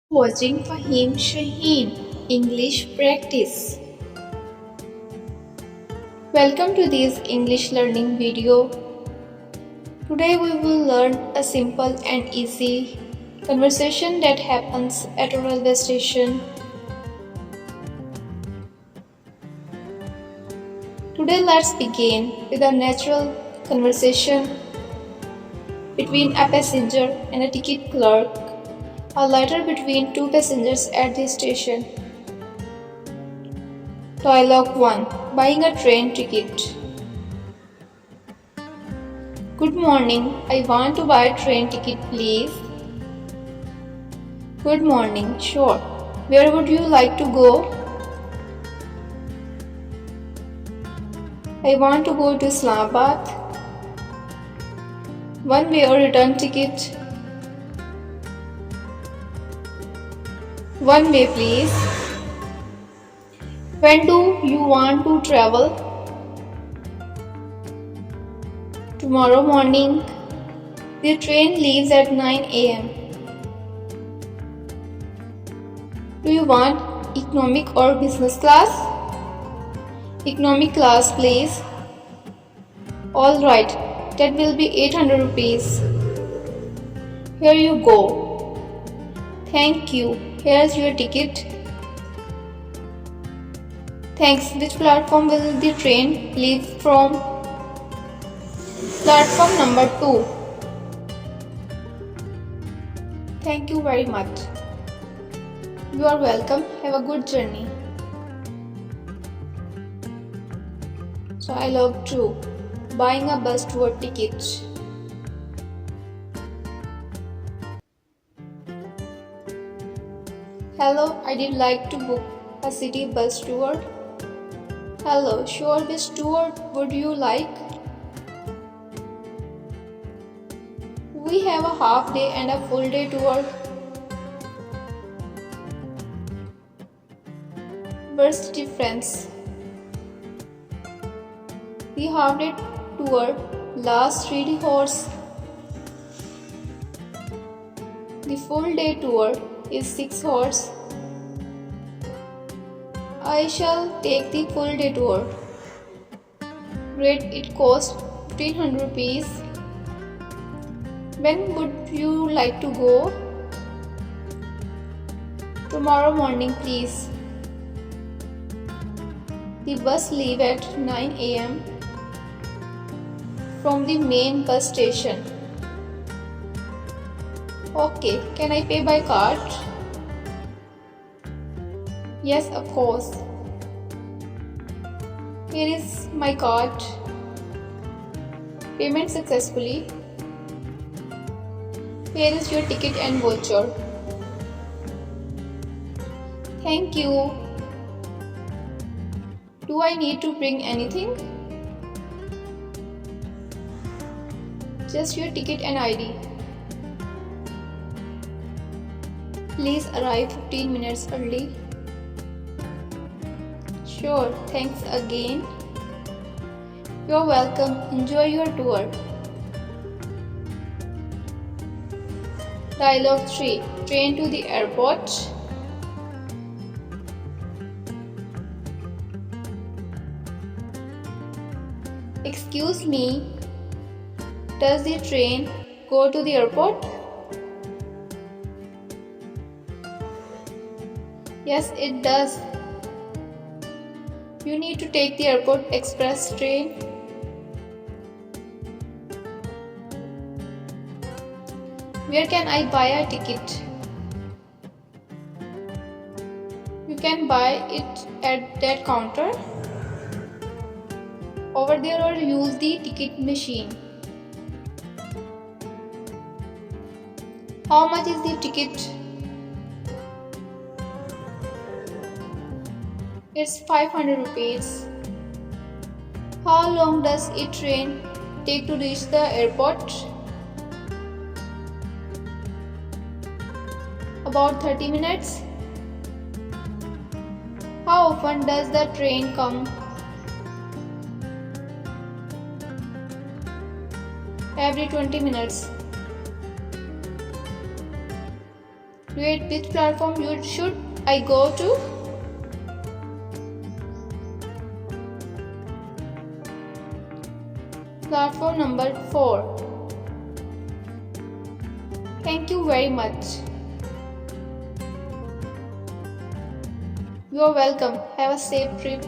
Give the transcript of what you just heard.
Watching FaheemShaheen English practice. Welcome to this English learning video. Today we will learn a simple and easy conversation that happens at a railway station. Today let's begin with a natural conversation between a passenger and a ticket clerk, a letter between two passengers at the station. Dialogue 1. Buying a train ticket. Good morning. I want to buy a train ticket, please. Good morning. Sure. Where would you like to go? I want to go to Islamabad. One way or return ticket? One way, please. When do you want to travel? Tomorrow morning. The train leaves at 9 a.m. Do you want economic or business class? Economic class, please. Alright, that will be 800 rupees. Here you go. Thank you. Here's your ticket. Thanks. Which platform will the train leave from? Platform number 2. Thank you very much. You are welcome. Have a good journey. So I love too. Buying a bus tour ticket. Hello, I did like to book a city bus tour. Hello, sure, which tour would you like? We have a half day and a full day tour. What's the difference? The half day tour lasts 3 hours. The full day tour is 6 hours. I shall take the full day tour. Great, it costs 1500 rupees. When would you like to go? Tomorrow morning, please. The bus leaves at 9 a.m. from the main bus station. Okay, can I pay by card? Yes, of course. Here is my card. Payment successfully. Here is your ticket and voucher. Thank you. Do I need to bring anything? Just your ticket and ID. Please arrive 15 minutes early. Sure, thanks again. You're welcome. Enjoy your tour. Dialogue 3. Train to the airport. Excuse me, does the train go to the airport? Yes, it does. You need to take the airport express train. Where can I buy a ticket? You can buy it at that counter over there or use the ticket machine. How much is the ticket? It's 500 rupees. How long does a train take to reach the airport? About 30 minutes. How often does the train come? Every 20 minutes. Wait, which platform should I go to? Platform number 4. Thank you very much. You are welcome. Have a safe trip.